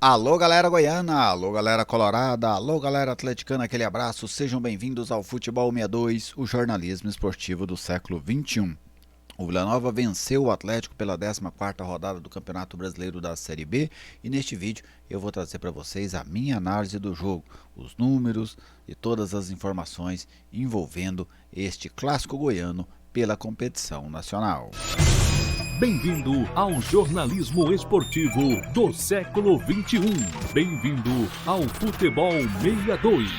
Alô, galera goiana, alô, galera colorada, alô, galera atleticana, aquele abraço, sejam bem-vindos ao Futebol 62, o jornalismo esportivo do século XXI. O Vila Nova venceu o Atlético pela 14ª rodada do Campeonato Brasileiro da Série B e neste vídeo eu vou trazer para vocês a minha análise do jogo, os números e todas as informações envolvendo este clássico goiano pela competição nacional. Bem-vindo ao jornalismo esportivo do século XXI. Bem-vindo ao Futebol 62.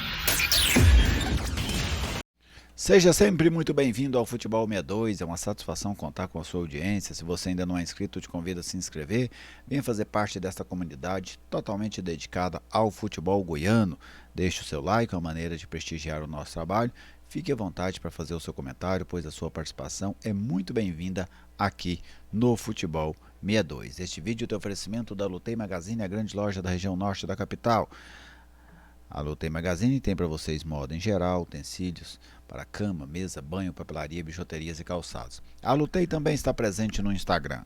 Seja sempre muito bem-vindo ao Futebol 62, é uma satisfação contar com a sua audiência. Se você ainda não é inscrito, eu te convido a se inscrever. Venha fazer parte desta comunidade totalmente dedicada ao futebol goiano. Deixe o seu like, é uma maneira de prestigiar o nosso trabalho. Fique à vontade para fazer o seu comentário, pois a sua participação é muito bem-vinda aqui no Futebol 62. Este vídeo tem oferecimento da Lutei Magazine, a grande loja da região norte da capital. A Lutei Magazine tem para vocês moda em geral, utensílios para cama, mesa, banho, papelaria, bijuterias e calçados. A Lutei também está presente no Instagram,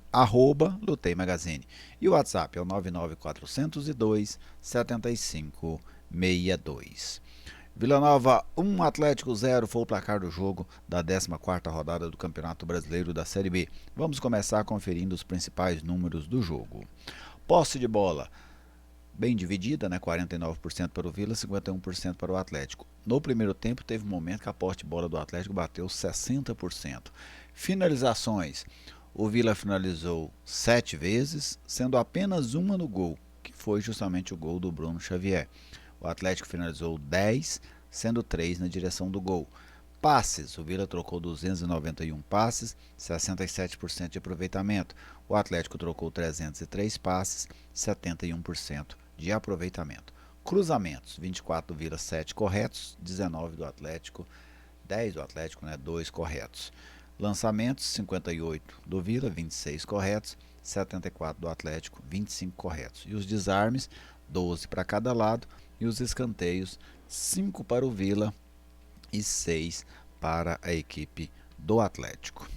@Lutei Magazine. E o WhatsApp é o 99402 7562. Vila Nova 1, Atlético 0 foi o placar do jogo da 14ª rodada do Campeonato Brasileiro da Série B. Vamos começar conferindo os principais números do jogo. Posse de bola bem dividida, 49% para o Vila, 51% para o Atlético. No primeiro tempo teve um momento que a posse de bola do Atlético bateu 60%. Finalizações, o Vila finalizou 7 vezes, sendo apenas uma no gol, que foi justamente o gol do Bruno Xavier. O Atlético finalizou 10, sendo 3 na direção do gol. Passes, o Vila trocou 291 passes, 67% de aproveitamento. O Atlético trocou 303 passes, 71% de aproveitamento. Cruzamentos, 24 do Vila, 7 corretos, 19 do Atlético, 10 do Atlético, 2 corretos. Lançamentos, 58 do Vila, 26 corretos, 74 do Atlético, 25 corretos. E os desarmes, 12 para cada lado, e os escanteios, 5 para o Vila e 6 para a equipe do Atlético.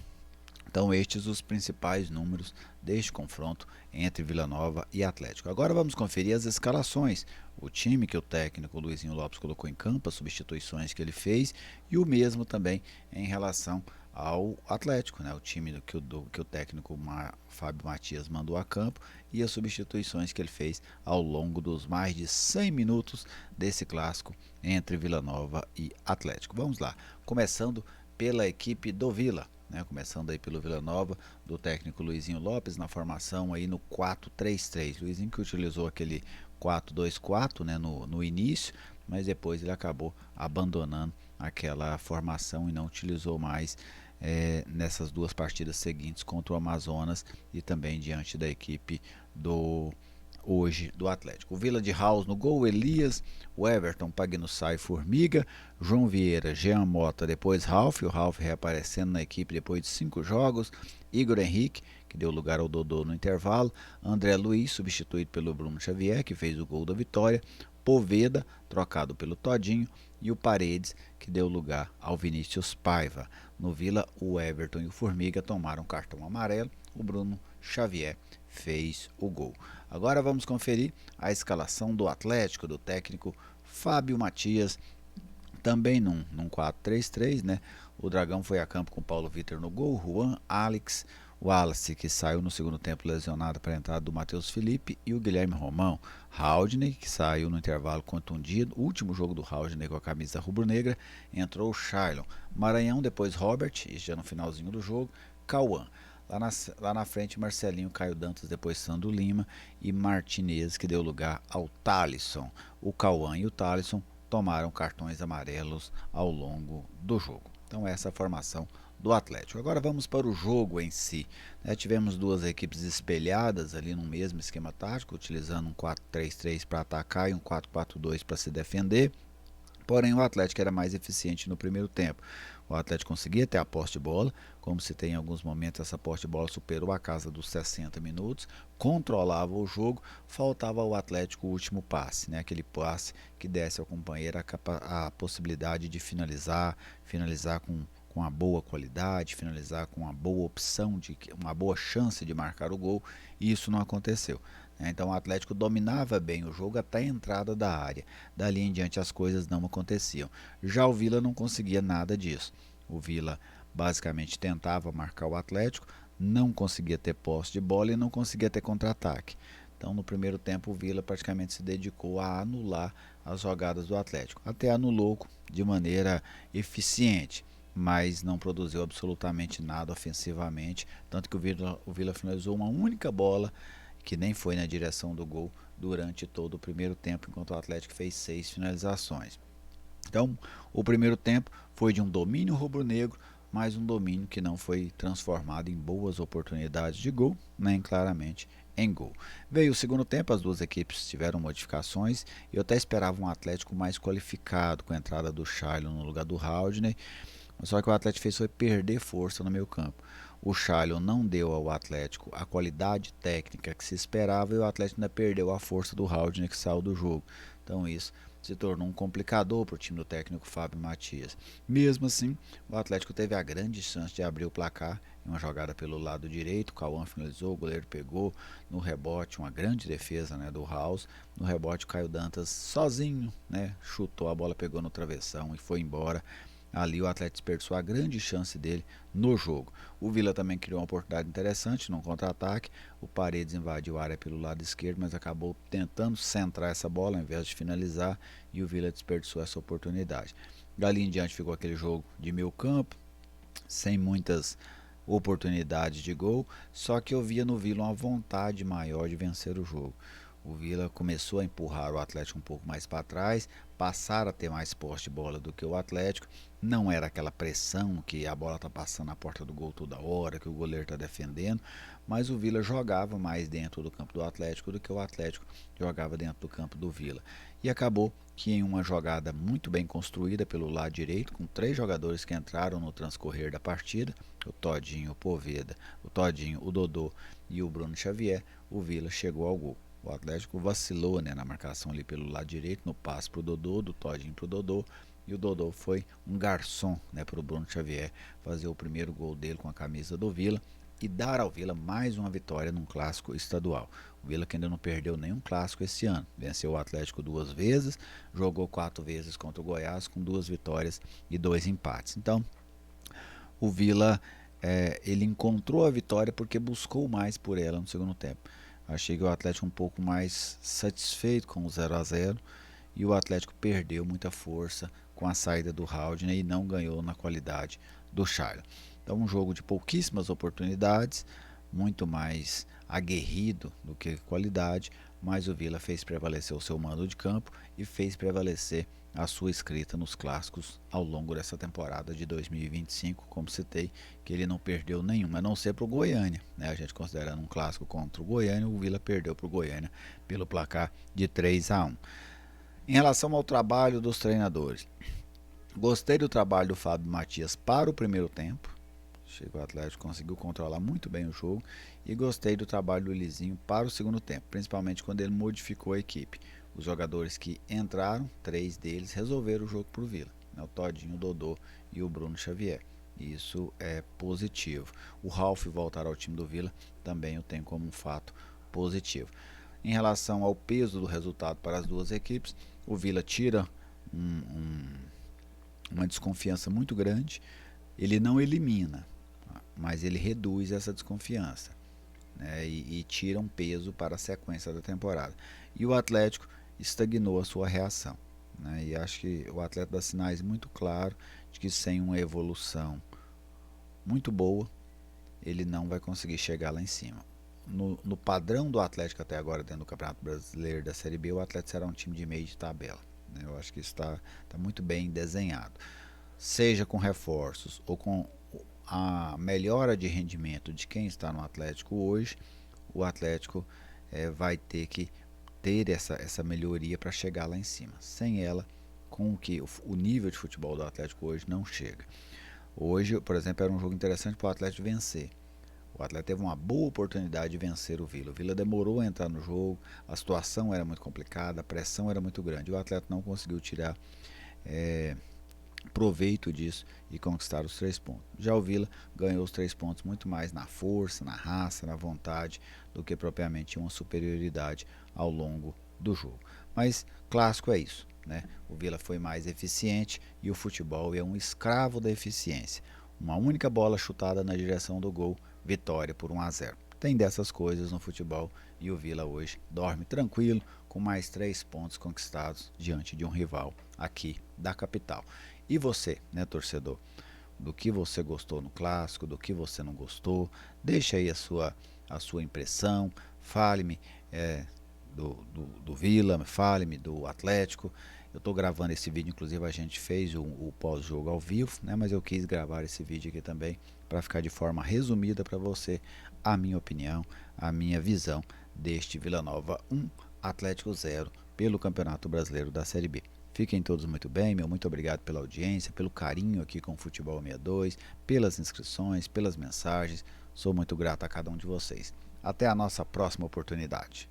Então estes os principais números deste confronto entre Vila Nova e Atlético. Agora vamos conferir as escalações, o time que o técnico Luizinho Lopes colocou em campo, as substituições que ele fez e o mesmo também em relação ao Atlético, o time que o técnico Fábio Matias mandou a campo e as substituições que ele fez ao longo dos mais de 100 minutos desse clássico entre Vila Nova e Atlético. Vamos lá, começando pela equipe do Vila. Começando aí pelo Vila Nova, do técnico Luizinho Lopes, na formação aí no 4-3-3. Luizinho que utilizou aquele 4-2-4 no início, mas depois ele acabou abandonando aquela formação e não utilizou mais nessas duas partidas seguintes contra o Amazonas e também diante da equipe do Atlético. O Vila de House no gol, Elias, o Everton, Pagnussai, Formiga, João Vieira, Jean Mota, depois Ralf, o Ralf reaparecendo na equipe depois de 5 jogos, Igor Henrique, que deu lugar ao Dodô no intervalo, André Luiz, substituído pelo Bruno Xavier, que fez o gol da vitória, Poveda, trocado pelo Todinho, e o Paredes, que deu lugar ao Vinícius Paiva. No Vila, o Everton e o Formiga tomaram cartão amarelo, o Bruno Xavier fez o gol. Agora vamos conferir a escalação do Atlético, do técnico Fábio Matias, também num 4-3-3, O Dragão foi a campo com Paulo Vitor no gol, Juan, Alex, o Wallace, que saiu no segundo tempo lesionado para a entrada do Matheus Felipe, e o Guilherme Romão. Haldney, que saiu no intervalo contundido, o último jogo do Haldney com a camisa rubro-negra, entrou o Shailon. Maranhão, depois Robert, isso já no finalzinho do jogo, Cauã. Lá na frente, Marcelinho, Caio Dantas, depois Sandro Lima e Martinez, que deu lugar ao Thalisson. O Cauã e o Thalisson tomaram cartões amarelos ao longo do jogo. Então essa é a formação do Atlético. Agora vamos para o jogo em si. Tivemos duas equipes espelhadas ali no mesmo esquema tático, utilizando um 4-3-3 para atacar e um 4-4-2 para se defender. Porém, o Atlético era mais eficiente no primeiro tempo. O Atlético conseguia ter a posse de bola, como se tem em alguns momentos essa posse de bola superou a casa dos 60 minutos, controlava o jogo, faltava ao Atlético o último passe, aquele passe que desse ao companheiro a possibilidade de finalizar com uma boa qualidade, finalizar com uma boa opção, uma boa chance de marcar o gol, e isso não aconteceu. né? Então o Atlético dominava bem o jogo até a entrada da área. Dali em diante as coisas não aconteciam. Já o Vila não conseguia nada disso. O Vila basicamente tentava marcar o Atlético, não conseguia ter posse de bola e não conseguia ter contra-ataque. Então no primeiro tempo o Vila praticamente se dedicou a anular as jogadas do Atlético. Até anulou de maneira eficiente, mas não produziu absolutamente nada ofensivamente, tanto que o Vila finalizou uma única bola que nem foi na direção do gol durante todo o primeiro tempo, enquanto o Atlético fez 6 finalizações. Então, o primeiro tempo foi de um domínio rubro-negro, mas um domínio que não foi transformado em boas oportunidades de gol, nem claramente em gol. Veio o segundo tempo, as duas equipes tiveram modificações, e eu até esperava um Atlético mais qualificado, com a entrada do Shailon no lugar do Haldney, só que o Atlético fez foi perder força no meio campo. O Shailon não deu ao Atlético a qualidade técnica que se esperava e o Atlético ainda perdeu a força do Haldney que saiu do jogo. Então isso se tornou um complicador para o time do técnico Fábio Matias. Mesmo assim, o Atlético teve a grande chance de abrir o placar em uma jogada pelo lado direito. O Cauã finalizou, o goleiro pegou no rebote, uma grande defesa, né, do House. No rebote, o Caio Dantas sozinho, né, chutou a bola, pegou no travessão e foi embora. Ali o Atlético desperdiçou a grande chance dele no jogo. O Vila também criou uma oportunidade interessante num contra-ataque. O Paredes invadiu a área pelo lado esquerdo, mas acabou tentando centrar essa bola ao invés de finalizar, e o Vila desperdiçou essa oportunidade. Dali em diante ficou aquele jogo de meio campo, sem muitas oportunidades de gol, só que eu via no Vila uma vontade maior de vencer o jogo. O Vila começou a empurrar o Atlético um pouco mais para trás, passaram a ter mais posse de bola do que o Atlético. Não era aquela pressão que a bola está passando na porta do gol toda hora, que o goleiro está defendendo, mas o Vila jogava mais dentro do campo do Atlético do que o Atlético jogava dentro do campo do Vila. E acabou que em uma jogada muito bem construída pelo lado direito, com 3 jogadores que entraram no transcorrer da partida, o Todinho, o Poveda, o Todinho, o Dodô e o Bruno Xavier, o Vila chegou ao gol. O Atlético vacilou, né, na marcação ali pelo lado direito, no passe para o Dodô, do Todinho para o Dodô, e o Dodô foi um garçom, né, para o Bruno Xavier fazer o primeiro gol dele com a camisa do Vila e dar ao Vila mais uma vitória num clássico estadual. O Vila que ainda não perdeu nenhum clássico esse ano, venceu o Atlético 2 vezes, jogou 4 vezes contra o Goiás com 2 vitórias e 2 empates. Então, o Vila ele encontrou a vitória porque buscou mais por ela no segundo tempo. Achei que o Atlético um pouco mais satisfeito com o 0-0 e o Atlético perdeu muita força com a saída do Haldney e não ganhou na qualidade do Shailon. Então um jogo de pouquíssimas oportunidades, muito mais aguerrido do que qualidade, mas o Vila fez prevalecer o seu mando de campo e fez prevalecer a sua escrita nos clássicos ao longo dessa temporada de 2025, como citei, que ele não perdeu nenhuma, a não ser para o Goiânia, né? A gente considerando um clássico contra o Goiânia, o Vila perdeu para o Goiânia pelo placar de 3-1. Em relação ao trabalho dos treinadores, gostei do trabalho do Fábio Matias para o primeiro tempo, o Atlético conseguiu controlar muito bem o jogo, e gostei do trabalho do Lizinho para o segundo tempo, principalmente quando ele modificou a equipe. Os jogadores que entraram, 3 deles resolveram o jogo para o Vila, né? O Todinho, o Dodô e o Bruno Xavier. Isso é positivo. O Ralf voltar ao time do Vila também eu tenho como um fato positivo. Em relação ao peso do resultado para as duas equipes, o Vila tira uma desconfiança muito grande. Ele não elimina, mas ele reduz essa desconfiança, né, e tira um peso para a sequência da temporada. E o Atlético estagnou a sua reação, né, e acho que o Atlético dá sinais muito claros de que sem uma evolução muito boa, ele não vai conseguir chegar lá em cima. No padrão do Atlético até agora dentro do Campeonato Brasileiro da Série B, o Atlético será um time de meio de tabela, né, eu acho que isso está muito bem desenhado. Seja com reforços ou com a melhora de rendimento de quem está no Atlético hoje, o Atlético vai ter que ter essa melhoria para chegar lá em cima. Sem ela, com o que o nível de futebol do Atlético hoje não chega. Hoje, por exemplo, era um jogo interessante para o Atlético vencer. O Atlético teve uma boa oportunidade de vencer o Vila. O Vila demorou a entrar no jogo, a situação era muito complicada, a pressão era muito grande. O Atlético não conseguiu tirar proveito disso e conquistar os 3 pontos. Já o Vila ganhou os 3 pontos muito mais na força, na raça, na vontade, do que propriamente uma superioridade ao longo do jogo. Mas clássico é isso, né? O Vila foi mais eficiente e o futebol é um escravo da eficiência. Uma única bola chutada na direção do gol, vitória por 1-0. Tem dessas coisas no futebol e o Vila hoje dorme tranquilo com mais 3 pontos conquistados diante de um rival aqui da capital. E você, né, torcedor? Do que você gostou no clássico, do que você não gostou? Deixa aí a sua impressão, fale-me do Vila, fale-me do Atlético. Eu estou gravando esse vídeo, inclusive a gente fez o pós-jogo ao vivo, né? Mas eu quis gravar esse vídeo aqui também para ficar de forma resumida para você a minha opinião, a minha visão deste Vila Nova 1, Atlético 0 pelo Campeonato Brasileiro da Série B. Fiquem todos muito bem, meu muito obrigado pela audiência, pelo carinho aqui com o Futebol 62, pelas inscrições, pelas mensagens. Sou muito grato a cada um de vocês. Até a nossa próxima oportunidade.